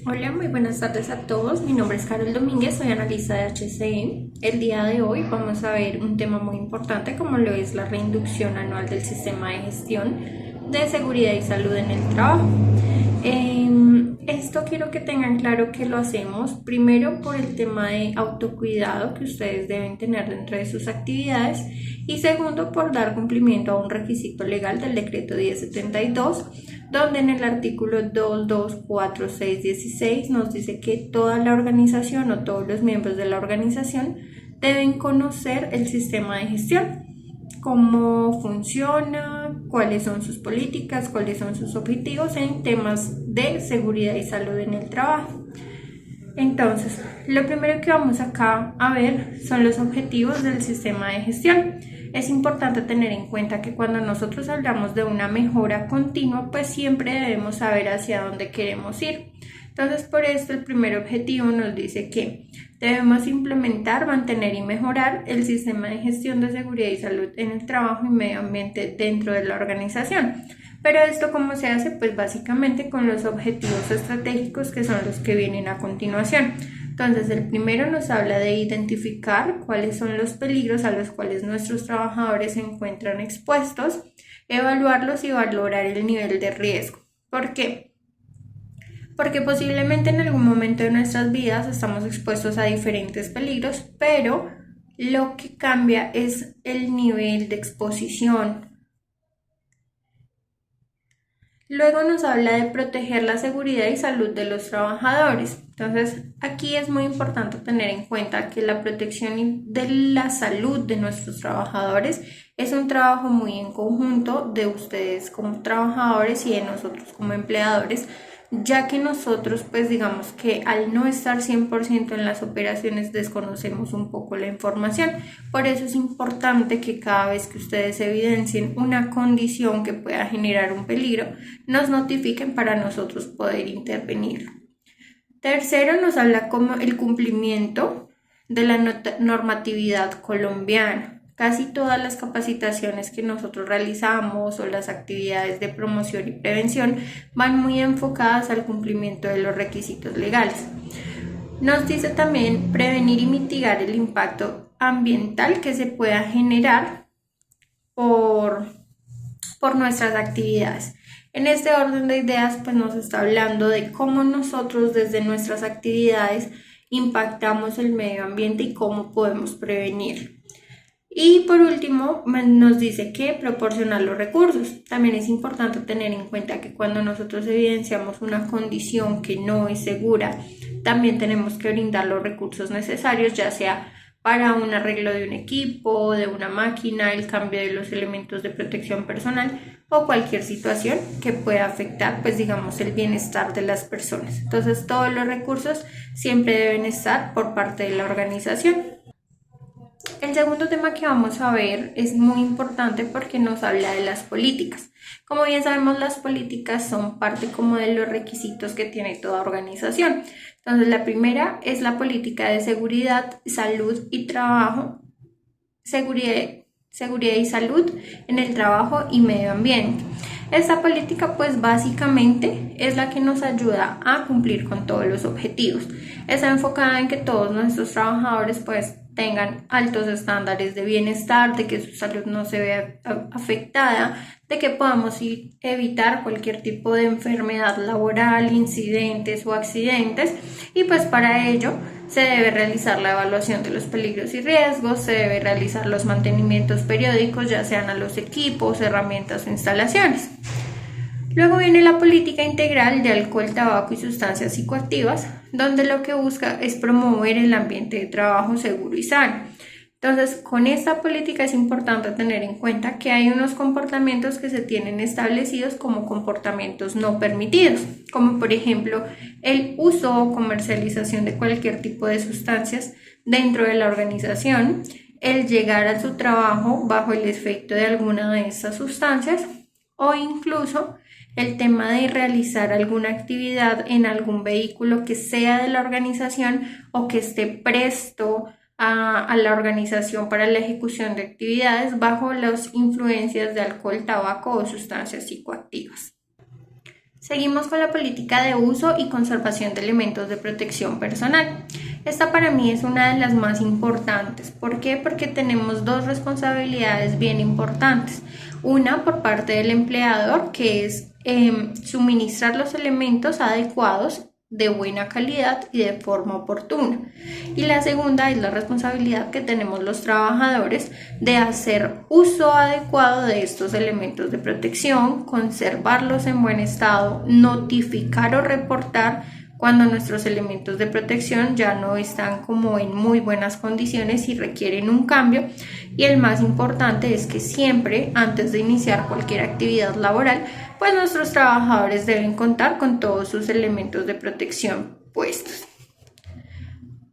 Hola, muy buenas tardes a todos. Mi nombre es Carol Domínguez, soy analista de HCE. El día de hoy vamos a ver un tema muy importante como lo es la reinducción anual del sistema de gestión de seguridad y salud en el trabajo. Esto quiero que tengan claro que lo hacemos primero por el tema de autocuidado que ustedes deben tener dentro de sus actividades y segundo por dar cumplimiento a un requisito legal del decreto 1072, donde en el artículo 2, 2, 4, 6, 16 nos dice que toda la organización o todos los miembros de la organización deben conocer el sistema de gestión, cómo funciona, cuáles son sus políticas, cuáles son sus objetivos en temas de seguridad y salud en el trabajo. Entonces, lo primero que vamos acá a ver son los objetivos del sistema de gestión. Es importante tener en cuenta que cuando nosotros hablamos de una mejora continua, pues siempre debemos saber hacia dónde queremos ir. Entonces, por esto el primer objetivo nos dice que debemos implementar, mantener y mejorar el sistema de gestión de seguridad y salud en el trabajo y medio ambiente dentro de la organización. Pero esto cómo se hace, pues básicamente con los objetivos estratégicos que son los que vienen a continuación. Entonces el primero nos habla de identificar cuáles son los peligros a los cuales nuestros trabajadores se encuentran expuestos, evaluarlos y valorar el nivel de riesgo. ¿Por qué? Porque posiblemente en algún momento de nuestras vidas estamos expuestos a diferentes peligros, pero lo que cambia es el nivel de exposición. Luego nos habla de proteger la seguridad y salud de los trabajadores. Entonces, aquí es muy importante tener en cuenta que la protección de la salud de nuestros trabajadores es un trabajo muy en conjunto de ustedes como trabajadores y de nosotros como empleadores, ya que nosotros pues digamos que al no estar 100% en las operaciones desconocemos un poco la información. Por eso es importante que cada vez que ustedes evidencien una condición que pueda generar un peligro, nos notifiquen para nosotros poder intervenir. Tercero, nos habla como el cumplimiento de la normatividad colombiana. Casi todas las capacitaciones que nosotros realizamos o las actividades de promoción y prevención van muy enfocadas al cumplimiento de los requisitos legales. Nos dice también prevenir y mitigar el impacto ambiental que se pueda generar por nuestras actividades. En este orden de ideas, pues nos está hablando de cómo nosotros desde nuestras actividades impactamos el medio ambiente y cómo podemos prevenir. Y por último, nos dice que proporcionar los recursos. También es importante tener en cuenta que cuando nosotros evidenciamos una condición que no es segura, también tenemos que brindar los recursos necesarios, ya sea para un arreglo de un equipo, de una máquina, el cambio de los elementos de protección personal o cualquier situación que pueda afectar, pues digamos, el bienestar de las personas. Entonces, todos los recursos siempre deben estar por parte de la organización. El segundo tema que vamos a ver es muy importante porque nos habla de las políticas. Como bien sabemos, las políticas son parte como de los requisitos que tiene toda organización. Entonces, la primera es la política de seguridad, salud y trabajo, seguridad y salud en el trabajo y medio ambiente. Esta política pues básicamente es la que nos ayuda a cumplir con todos los objetivos. Está enfocada en que todos nuestros trabajadores pues tengan altos estándares de bienestar, de que su salud no se vea afectada, de que podamos evitar cualquier tipo de enfermedad laboral, incidentes o accidentes, y pues para ello se debe realizar la evaluación de los peligros y riesgos, se debe realizar los mantenimientos periódicos, ya sean a los equipos, herramientas o instalaciones. Luego viene la política integral de alcohol, tabaco y sustancias psicoactivas, donde lo que busca es promover el ambiente de trabajo seguro y sano. Entonces, con esta política es importante tener en cuenta que hay unos comportamientos que se tienen establecidos como comportamientos no permitidos, como por ejemplo el uso o comercialización de cualquier tipo de sustancias dentro de la organización, el llegar a su trabajo bajo el efecto de alguna de estas sustancias o incluso el tema de realizar alguna actividad en algún vehículo que sea de la organización o que esté presto a la organización para la ejecución de actividades bajo las influencias de alcohol, tabaco o sustancias psicoactivas. Seguimos con la política de uso y conservación de elementos de protección personal. Esta para mí es una de las más importantes. ¿Por qué? Porque tenemos dos responsabilidades bien importantes. Una por parte del empleador, que es suministrar los elementos adecuados de buena calidad y de forma oportuna. Y la segunda es la responsabilidad que tenemos los trabajadores de hacer uso adecuado de estos elementos de protección, conservarlos en buen estado, notificar o reportar cuando nuestros elementos de protección ya no están como en muy buenas condiciones y requieren un cambio. Y el más importante es que siempre, antes de iniciar cualquier actividad laboral, pues nuestros trabajadores deben contar con todos sus elementos de protección puestos.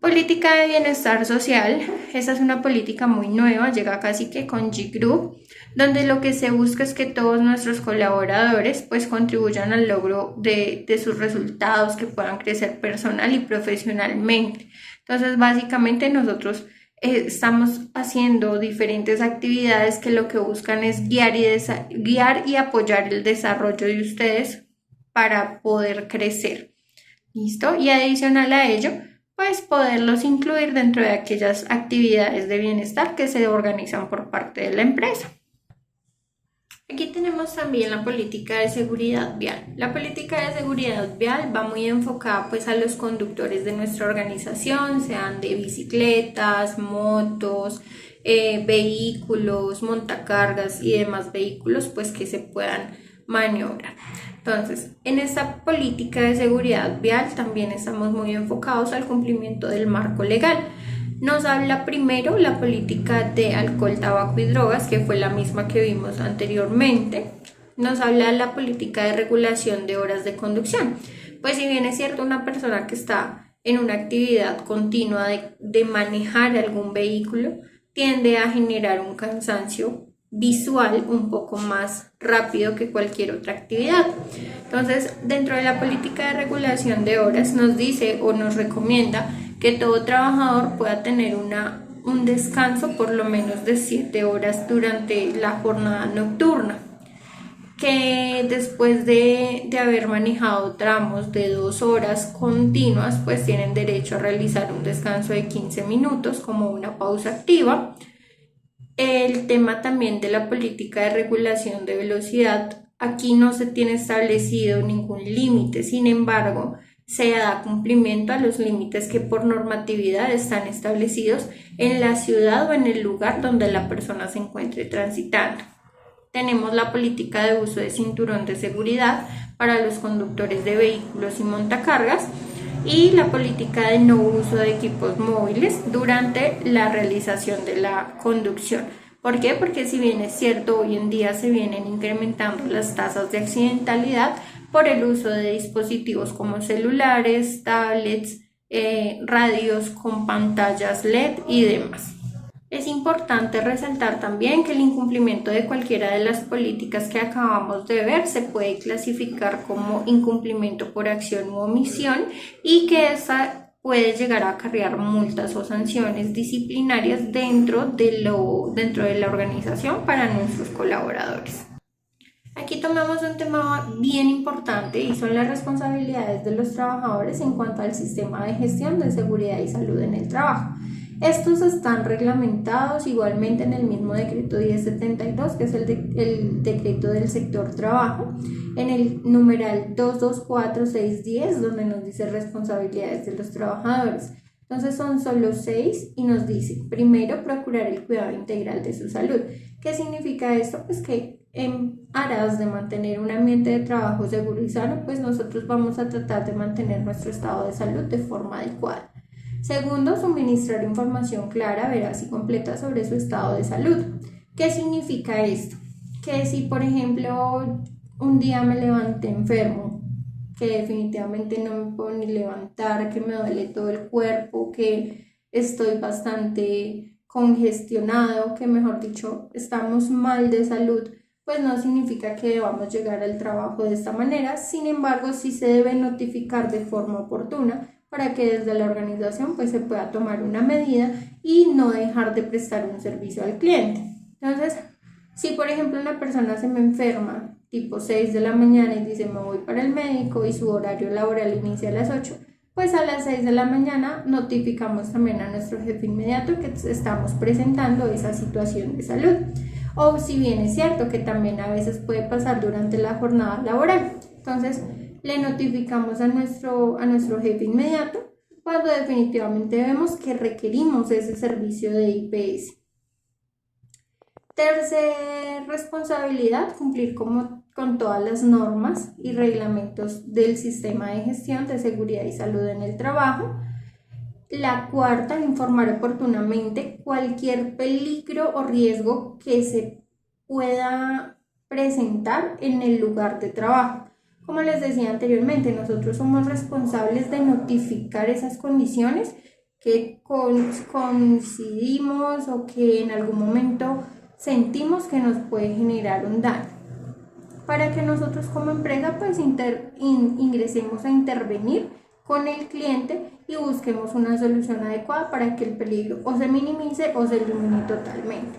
Política de bienestar social, esa es una política muy nueva, llega casi que con G Group, donde lo que se busca es que todos nuestros colaboradores pues contribuyan al logro de sus resultados, que puedan crecer personal y profesionalmente. Entonces básicamente nosotros estamos haciendo diferentes actividades que lo que buscan es guiar y apoyar el desarrollo de ustedes para poder crecer. ¿Listo? Y adicional a ello, pues poderlos incluir dentro de aquellas actividades de bienestar que se organizan por parte de la empresa. Aquí tenemos también la política de seguridad vial. La política de seguridad vial va muy enfocada pues a los conductores de nuestra organización, sean de bicicletas, motos, vehículos, montacargas y demás vehículos pues que se puedan maniobrar. Entonces, en esta política de seguridad vial también estamos muy enfocados al cumplimiento del marco legal. Nos habla primero la política de alcohol, tabaco y drogas, que fue la misma que vimos anteriormente. Nos habla la política de regulación de horas de conducción. Pues si bien es cierto, una persona que está en una actividad continua de manejar algún vehículo, tiende a generar un cansancio visual un poco más rápido que cualquier otra actividad. Entonces, dentro de la política de regulación de horas nos dice o nos recomienda que todo trabajador pueda tener un descanso por lo menos de 7 horas durante la jornada nocturna, que después de haber manejado tramos de 2 horas continuas, pues tienen derecho a realizar un descanso de 15 minutos como una pausa activa. El tema también de la política de regulación de velocidad, aquí no se tiene establecido ningún límite, sin embargo, se da cumplimiento a los límites que por normatividad están establecidos en la ciudad o en el lugar donde la persona se encuentre transitando. Tenemos la política de uso de cinturón de seguridad para los conductores de vehículos y montacargas y la política de no uso de equipos móviles durante la realización de la conducción. ¿Por qué? Porque si bien es cierto, hoy en día se vienen incrementando las tasas de accidentalidad por el uso de dispositivos como celulares, tablets, radios con pantallas LED y demás. Es importante resaltar también que el incumplimiento de cualquiera de las políticas que acabamos de ver se puede clasificar como incumplimiento por acción u omisión y que esta puede llegar a acarrear multas o sanciones disciplinarias dentro de la organización para nuestros colaboradores. Aquí tomamos un tema bien importante y son las responsabilidades de los trabajadores en cuanto al sistema de gestión de seguridad y salud en el trabajo. Estos están reglamentados igualmente en el mismo decreto 1072, que es el decreto del sector trabajo, en el numeral 224610, donde nos dice responsabilidades de los trabajadores. Entonces son solo 6 y nos dice, primero, procurar el cuidado integral de su salud. ¿Qué significa esto? Pues que en aras de mantener un ambiente de trabajo seguro y sano, pues nosotros vamos a tratar de mantener nuestro estado de salud de forma adecuada. Segundo, suministrar información clara, veraz y completa sobre su estado de salud. ¿Qué significa esto? Que si, por ejemplo, un día me levanté enfermo, que definitivamente no me puedo ni levantar, que me duele todo el cuerpo, que estoy bastante congestionado, que mejor dicho, estamos mal de salud, pues no significa que debamos llegar al trabajo de esta manera. Sin embargo, sí se debe notificar de forma oportuna para que desde la organización pues se pueda tomar una medida y no dejar de prestar un servicio al cliente. Entonces, si por ejemplo una persona se me enferma tipo 6 de la mañana y dice me voy para el médico y su horario laboral inicia a las 8, pues a las 6 de la mañana notificamos también a nuestro jefe inmediato que estamos presentando esa situación de salud. O si bien es cierto que también a veces puede pasar durante la jornada laboral, entonces le notificamos a nuestro jefe inmediato cuando definitivamente vemos que requerimos ese servicio de IPS. Tercera responsabilidad, cumplir con todas las normas y reglamentos del sistema de gestión de seguridad y salud en el trabajo. La cuarta, informar oportunamente cualquier peligro o riesgo que se pueda presentar en el lugar de trabajo. Como les decía anteriormente, nosotros somos responsables de notificar esas condiciones que coincidimos o que en algún momento sentimos que nos puede generar un daño, para que nosotros como empresa pues ingresemos a intervenir con el cliente y busquemos una solución adecuada para que el peligro o se minimice o se elimine totalmente.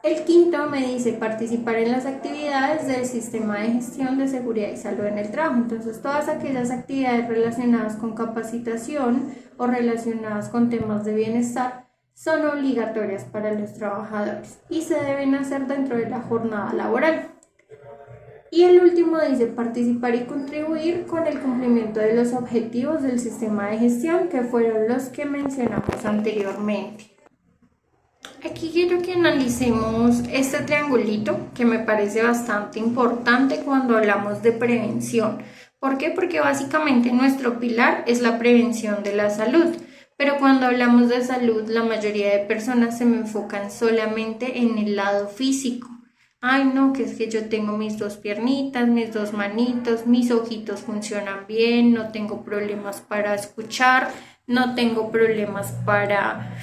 El quinto me dice participar en las actividades del sistema de gestión de seguridad y salud en el trabajo. Entonces todas aquellas actividades relacionadas con capacitación o relacionadas con temas de bienestar son obligatorias para los trabajadores y se deben hacer dentro de la jornada laboral. Y el último dice participar y contribuir con el cumplimiento de los objetivos del sistema de gestión, que fueron los que mencionamos anteriormente. Aquí quiero que analicemos este triangulito que me parece bastante importante cuando hablamos de prevención. ¿Por qué? Porque básicamente nuestro pilar es la prevención de la salud. Pero cuando hablamos de salud, la mayoría de personas se enfocan solamente en el lado físico. Ay, no, que es que yo tengo mis dos piernitas, mis dos manitos, mis ojitos funcionan bien, no tengo problemas para escuchar, no tengo problemas para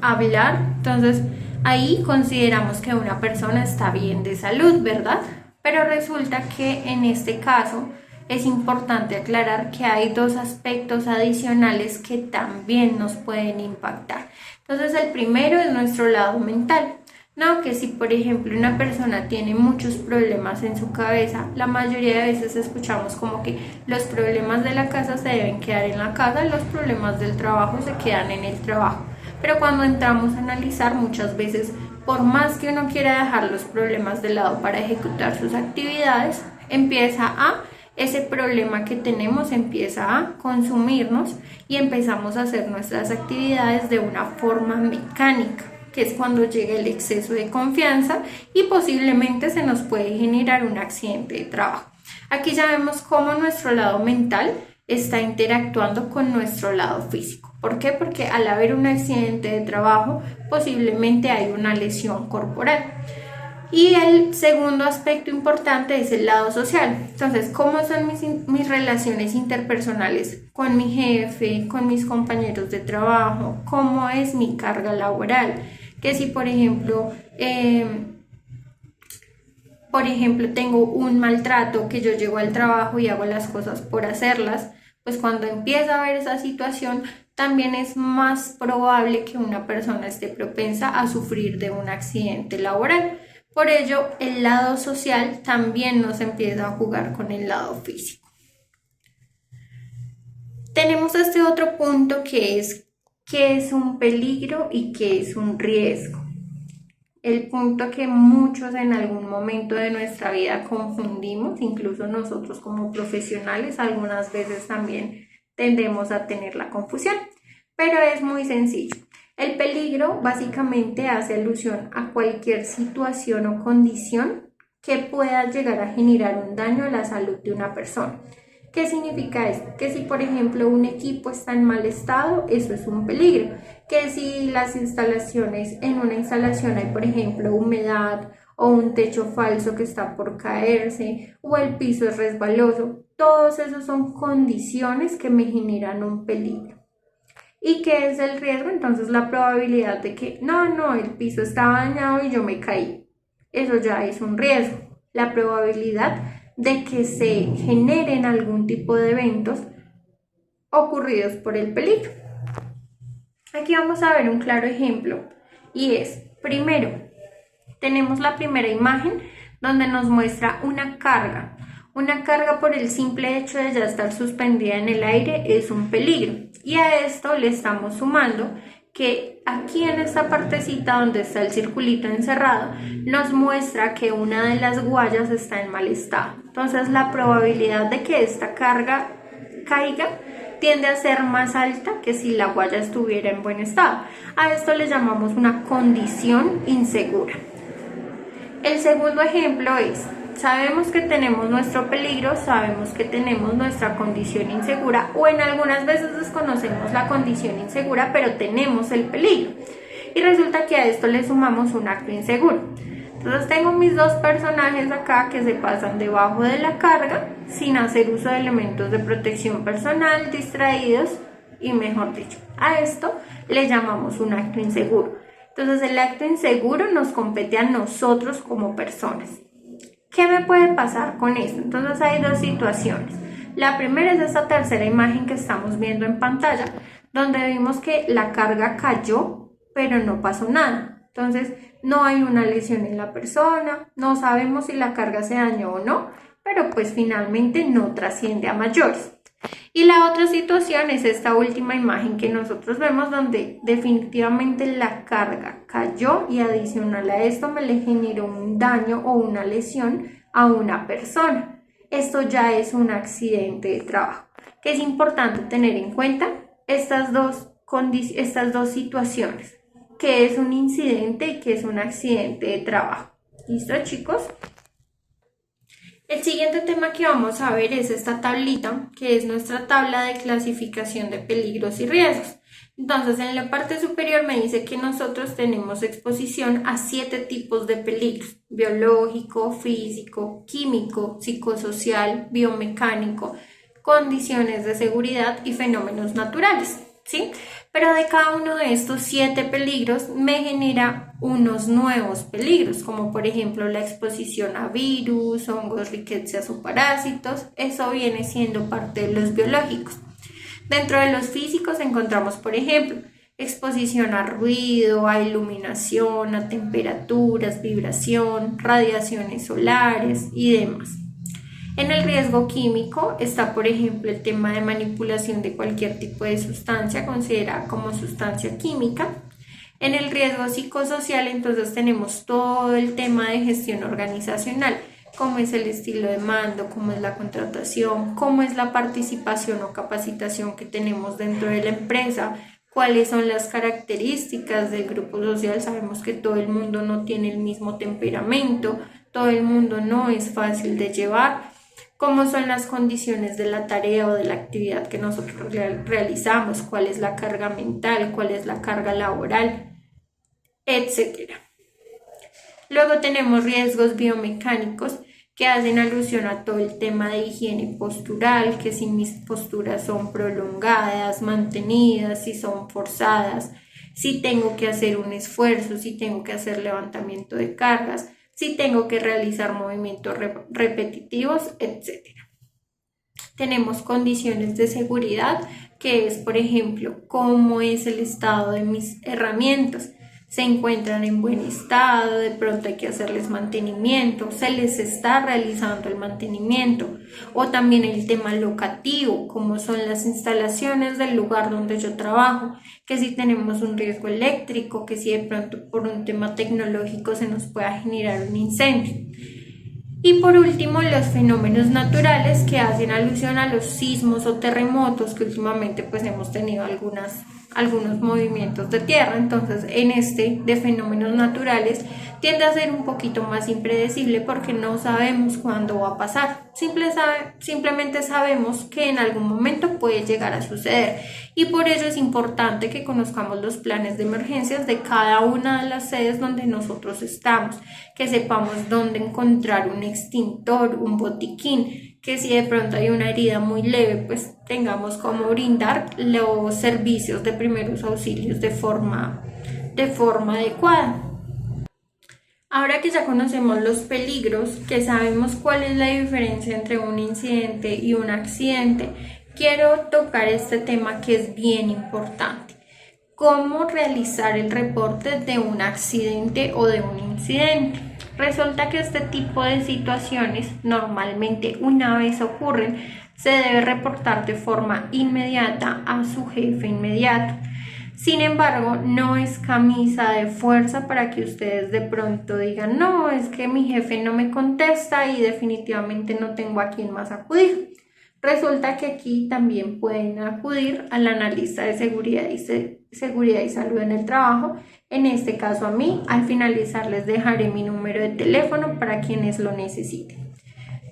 hablar. Entonces, ahí consideramos que una persona está bien de salud, ¿verdad? Pero resulta que en este caso es importante aclarar que hay dos aspectos adicionales que también nos pueden impactar. Entonces, el primero es nuestro lado mental. No, que si por ejemplo una persona tiene muchos problemas en su cabeza, la mayoría de veces escuchamos como que los problemas de la casa se deben quedar en la casa, los problemas del trabajo se quedan en el trabajo. Pero cuando entramos a analizar, muchas veces, por más que uno quiera dejar los problemas de lado para ejecutar sus actividades, ese problema que tenemos empieza a consumirnos y empezamos a hacer nuestras actividades de una forma mecánica, que es cuando llega el exceso de confianza y posiblemente se nos puede generar un accidente de trabajo. Aquí ya vemos cómo nuestro lado mental está interactuando con nuestro lado físico. ¿Por qué? Porque al haber un accidente de trabajo, posiblemente hay una lesión corporal. Y el segundo aspecto importante es el lado social. Entonces, ¿cómo son mis relaciones interpersonales con mi jefe, con mis compañeros de trabajo? ¿Cómo es mi carga laboral? Que si, por ejemplo, tengo un maltrato, que yo llego al trabajo y hago las cosas por hacerlas, pues cuando empieza a haber esa situación, también es más probable que una persona esté propensa a sufrir de un accidente laboral. Por ello, el lado social también nos empieza a jugar con el lado físico. Tenemos este otro punto que es qué es un peligro y qué es un riesgo. El punto que muchos en algún momento de nuestra vida confundimos, incluso nosotros como profesionales, algunas veces también tendemos a tener la confusión, pero es muy sencillo. El peligro básicamente hace alusión a cualquier situación o condición que pueda llegar a generar un daño a la salud de una persona. ¿Qué significa esto? Que si por ejemplo un equipo está en mal estado, eso es un peligro. Que si en una instalación hay por ejemplo humedad o un techo falso que está por caerse o el piso es resbaloso, todos esos son condiciones que me generan un peligro. ¿Y qué es el riesgo? Entonces la probabilidad de que el piso estaba dañado y yo me caí, eso ya es un riesgo. La probabilidad de que se generen algún tipo de eventos ocurridos por el peligro. Aquí vamos a ver un claro ejemplo y es, primero, tenemos la primera imagen donde nos muestra una carga. Una carga por el simple hecho de ya estar suspendida en el aire es un peligro. Y a esto le estamos sumando que aquí en esta partecita donde está el circulito encerrado nos muestra que una de las guayas está en mal estado. Entonces la probabilidad de que esta carga caiga tiende a ser más alta que si la guaya estuviera en buen estado. A esto le llamamos una condición insegura. El segundo ejemplo es: sabemos que tenemos nuestro peligro, sabemos que tenemos nuestra condición insegura, o en algunas veces desconocemos la condición insegura, pero tenemos el peligro. Y resulta que a esto le sumamos un acto inseguro. Entonces tengo mis dos personajes acá que se pasan debajo de la carga sin hacer uso de elementos de protección personal, distraídos y, mejor dicho, a esto le llamamos un acto inseguro. Entonces el acto inseguro nos compete a nosotros como personas. ¿Qué me puede pasar con esto? Entonces hay dos situaciones. La primera es esta tercera imagen que estamos viendo en pantalla, donde vimos que la carga cayó, pero no pasó nada. Entonces no hay una lesión en la persona, no sabemos si la carga se dañó o no, pero pues finalmente no trasciende a mayores. Y la otra situación es esta última imagen que nosotros vemos, donde definitivamente la carga cayó y adicional a esto me le generó un daño o una lesión a una persona. Esto ya es un accidente de trabajo, que es importante tener en cuenta estas dos situaciones, que es un incidente y que es un accidente de trabajo. ¿Listo, chicos? El siguiente tema que vamos a ver es esta tablita, que es nuestra tabla de clasificación de peligros y riesgos. Entonces, en la parte superior me dice que nosotros tenemos exposición a 7 tipos de peligros: biológico, físico, químico, psicosocial, biomecánico, condiciones de seguridad y fenómenos naturales, ¿sí? Pero de cada uno de estos 7 peligros me genera unos nuevos peligros, como por ejemplo la exposición a virus, hongos, riquezas o parásitos. Eso viene siendo parte de los biológicos. Dentro de los físicos encontramos, por ejemplo, exposición a ruido, a iluminación, a temperaturas, vibración, radiaciones solares y demás. En el riesgo químico está, por ejemplo, el tema de manipulación de cualquier tipo de sustancia considerada como sustancia química. En el riesgo psicosocial, entonces, tenemos todo el tema de gestión organizacional, cómo es el estilo de mando, cómo es la contratación, cómo es la participación o capacitación que tenemos dentro de la empresa, cuáles son las características del grupo social. Sabemos que todo el mundo no tiene el mismo temperamento, todo el mundo no es fácil de llevar, cómo son las condiciones de la tarea o de la actividad que nosotros realizamos, cuál es la carga mental, cuál es la carga laboral, etc. Luego tenemos riesgos biomecánicos, que hacen alusión a todo el tema de higiene postural, que si mis posturas son prolongadas, mantenidas, si son forzadas, si tengo que hacer un esfuerzo, si tengo que hacer levantamiento de cargas, si tengo que realizar movimientos repetitivos, etc. Tenemos condiciones de seguridad, que es, por ejemplo, cómo es el estado de mis herramientas. Se encuentran en buen estado, de pronto hay que hacerles mantenimiento, se les está realizando el mantenimiento. O también el tema locativo, como son las instalaciones del lugar donde yo trabajo, que si tenemos un riesgo eléctrico, que si de pronto por un tema tecnológico se nos pueda generar un incendio. Y por último, los fenómenos naturales, que hacen alusión a los sismos o terremotos, que últimamente pues hemos tenido algunos movimientos de tierra. Entonces en este de fenómenos naturales tiende a ser un poquito más impredecible, porque no sabemos cuándo va a pasar. Simplemente sabemos que en algún momento puede llegar a suceder, y por ello es importante que conozcamos los planes de emergencias de cada una de las sedes donde nosotros estamos, que sepamos dónde encontrar un extintor, un botiquín, que si de pronto hay una herida muy leve, pues tengamos cómo brindar los servicios de primeros auxilios de forma adecuada. Ahora que ya conocemos los peligros, que sabemos cuál es la diferencia entre un incidente y un accidente, quiero tocar este tema que es bien importante: cómo realizar el reporte de un accidente o de un incidente. Resulta que este tipo de situaciones normalmente una vez ocurren se debe reportar de forma inmediata a su jefe inmediato. Sin embargo, no es camisa de fuerza para que ustedes de pronto digan, no, es que mi jefe no me contesta y definitivamente no tengo a quién más acudir. Resulta que aquí también pueden acudir al analista de seguridad y salud en el trabajo. En este caso a mí, al finalizar les dejaré mi número de teléfono para quienes lo necesiten.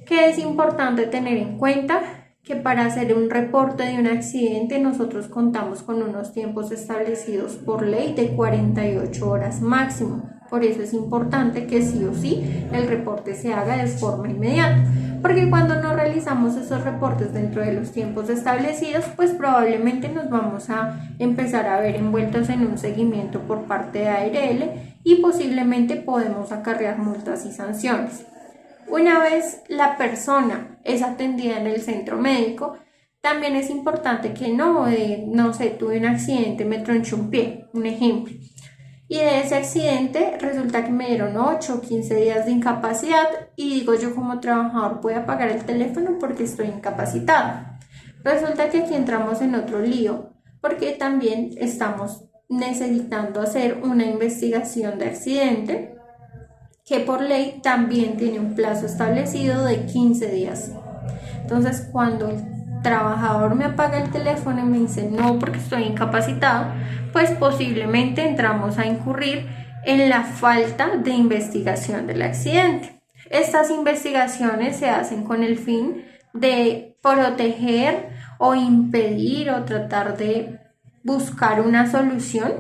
¿Qué es importante tener en cuenta? Que para hacer un reporte de un accidente nosotros contamos con unos tiempos establecidos por ley de 48 horas máximo. Por eso es importante que sí o sí el reporte se haga de forma inmediata, porque cuando no realizamos esos reportes dentro de los tiempos establecidos, pues probablemente nos vamos a empezar a ver envueltos en un seguimiento por parte de ARL y posiblemente podemos acarrear multas y sanciones. Una vez la persona es atendida en el centro médico, también es importante que no sé, tuve un accidente, me tronché un pie, un ejemplo. Y de ese accidente resulta que me dieron 8 o 15 días de incapacidad y digo yo como trabajador voy a apagar el teléfono porque estoy incapacitado. Resulta que aquí entramos en otro lío porque también estamos necesitando hacer una investigación de accidente que por ley también tiene un plazo establecido de 15 días. Entonces, cuando el trabajador me apaga el teléfono y me dice no porque estoy incapacitado, pues posiblemente entramos a incurrir en la falta de investigación del accidente. Estas investigaciones se hacen con el fin de proteger o impedir o tratar de buscar una solución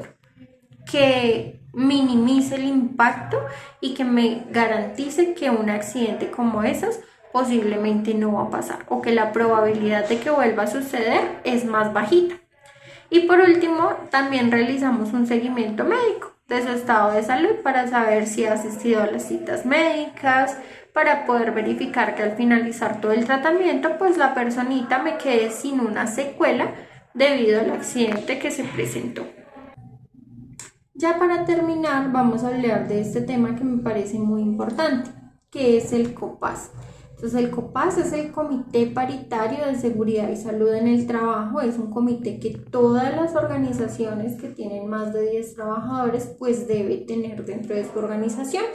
que minimice el impacto y que me garantice que un accidente como esos posiblemente no va a pasar o que la probabilidad de que vuelva a suceder es más bajita. Y por último, también realizamos un seguimiento médico de su estado de salud para saber si ha asistido a las citas médicas, para poder verificar que al finalizar todo el tratamiento, pues la personita me quede sin una secuela debido al accidente que se presentó. Ya para terminar, vamos a hablar de este tema que me parece muy importante, que es el COPAS. Entonces, el COPAS es el Comité Paritario de Seguridad y Salud en el Trabajo. Es un comité que todas las organizaciones que tienen más de 10 trabajadores pues debe tener dentro de su organización.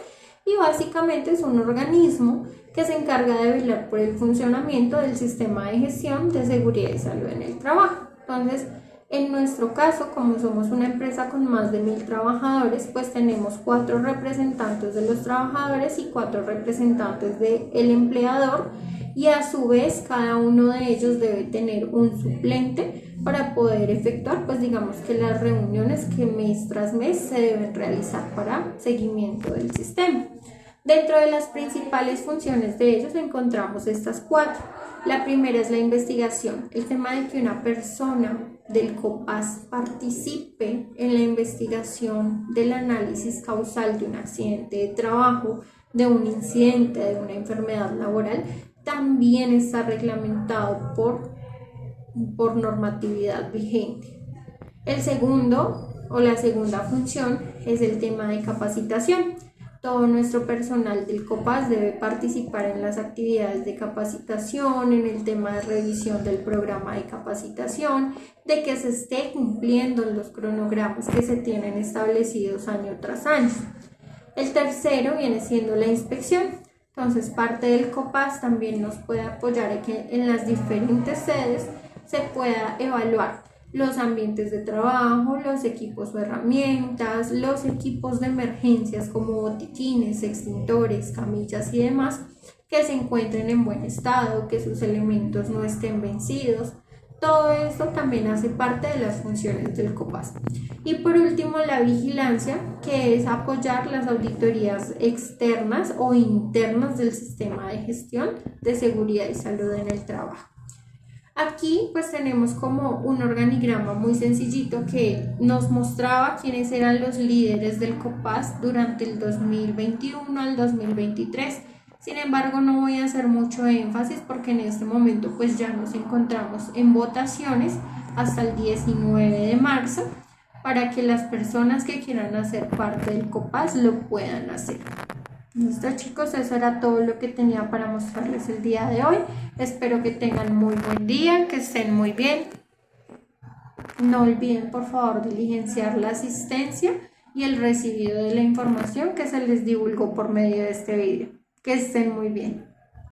Y básicamente es un organismo que se encarga de velar por el funcionamiento del sistema de gestión de seguridad y salud en el trabajo. Entonces, en nuestro caso, como somos una empresa con más de 1000 trabajadores, pues tenemos 4 representantes de los trabajadores y 4 representantes del empleador, y a su vez cada uno de ellos debe tener un suplente para poder efectuar, pues digamos que las reuniones que mes tras mes se deben realizar para seguimiento del sistema. Dentro de las principales funciones de ellos encontramos estas 4. La primera es la investigación, el tema de que una persona del COPAS participe en la investigación del análisis causal de un accidente de trabajo, de un incidente, de una enfermedad laboral, también está reglamentado por normatividad vigente. El segundo o la segunda función es el tema de capacitación. Todo nuestro personal del COPAS debe participar en las actividades de capacitación, en el tema de revisión del programa de capacitación, de que se esté cumpliendo los cronogramas que se tienen establecidos año tras año. El tercero viene siendo la inspección. Entonces, parte del COPAS también nos puede apoyar en que en las diferentes sedes se pueda evaluar los ambientes de trabajo, los equipos o herramientas, los equipos de emergencias como botiquines, extintores, camillas y demás, que se encuentren en buen estado, que sus elementos no estén vencidos. Todo esto también hace parte de las funciones del COPAS. Y por último, la vigilancia, que es apoyar las auditorías externas o internas del sistema de gestión de seguridad y salud en el trabajo. Aquí pues tenemos como un organigrama muy sencillito que nos mostraba quiénes eran los líderes del COPAS durante el 2021 al 2023. Sin embargo, no voy a hacer mucho énfasis porque en este momento pues ya nos encontramos en votaciones hasta el 19 de marzo para que las personas que quieran hacer parte del COPAS lo puedan hacer. Listo chicos, eso era todo lo que tenía para mostrarles el día de hoy. Espero que tengan muy buen día, que estén muy bien. No olviden por favor diligenciar la asistencia y el recibido de la información que se les divulgó por medio de este video. Que estén muy bien.